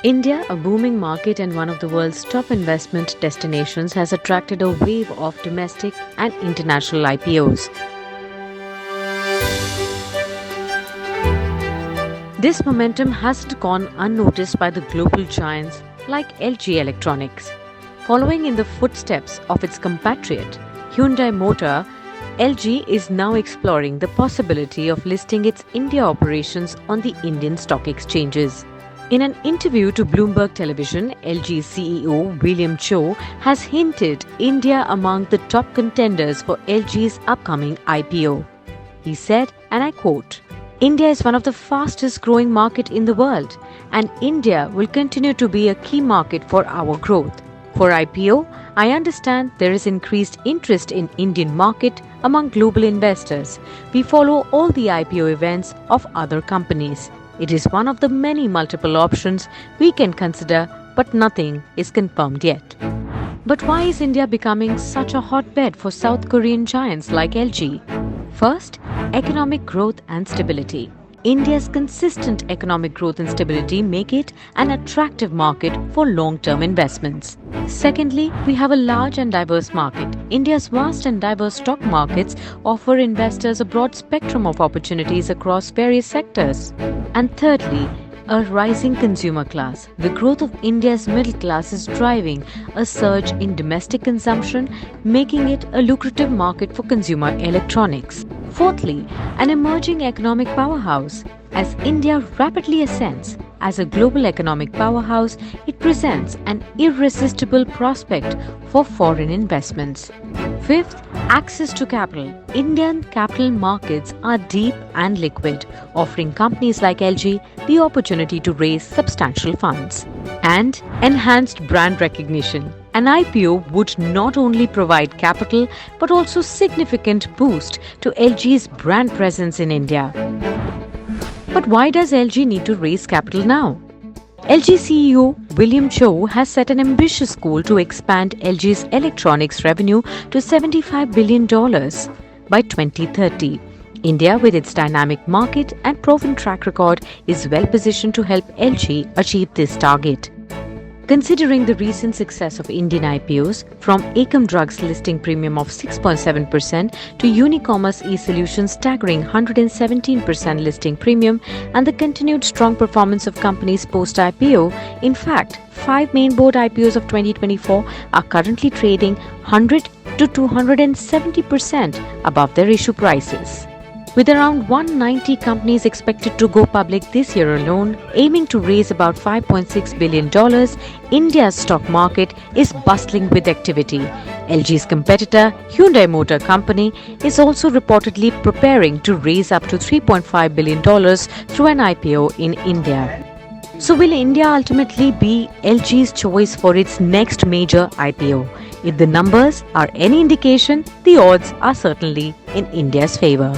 India, a booming market and one of the world's top investment destinations, has attracted a wave of domestic and international IPOs. This momentum hasn't gone unnoticed by the global giants like LG Electronics. Following in the footsteps of its compatriot, Hyundai Motor, LG is now exploring the possibility of listing its India operations on the Indian stock exchanges. In an interview to Bloomberg Television, LG CEO William Cho has hinted India among the top contenders for LG's upcoming IPO. He said, and I quote, "India is one of the fastest growing market in the world, and India will continue to be a key market for our growth. For IPO, I understand there is increased interest in Indian market among global investors. We follow all the IPO events of other companies. It is one of the many multiple options we can consider, but nothing is confirmed yet." But why is India becoming such a hotbed for South Korean giants like LG? First, economic growth and stability. India's consistent economic growth and stability make it an attractive market for long-term investments. Secondly, we have a large and diverse market. India's vast and diverse stock markets offer investors a broad spectrum of opportunities across various sectors. And thirdly, a rising consumer class. The growth of India's middle class is driving a surge in domestic consumption, making it a lucrative market for consumer electronics. Fourthly, an emerging economic powerhouse. As India rapidly ascends as a global economic powerhouse, it presents an irresistible prospect for foreign investments. Fifth, access to capital. Indian capital markets are deep and liquid, offering companies like LG the opportunity to raise substantial funds. And enhanced brand recognition. An IPO would not only provide capital but also significant boost to LG's brand presence in India. But why does LG need to raise capital now? LG CEO William Cho has set an ambitious goal to expand LG's electronics revenue to $75 billion by 2030. India, with its dynamic market and proven track record, is well positioned to help LG achieve this target. Considering the recent success of Indian IPOs, from Akam Drugs listing premium of 6.7% to Unicommerce eSolutions staggering 117% listing premium, and the continued strong performance of companies post-IPO, in fact, 5 main board IPOs of 2024 are currently trading 100 to 270% above their issue prices. With around 190 companies expected to go public this year alone, aiming to raise about $5.6 billion, India's stock market is bustling with activity. LG's competitor, Hyundai Motor Company, is also reportedly preparing to raise up to $3.5 billion through an IPO in India. So will India ultimately be LG's choice for its next major IPO? If the numbers are any indication, the odds are certainly in India's favor.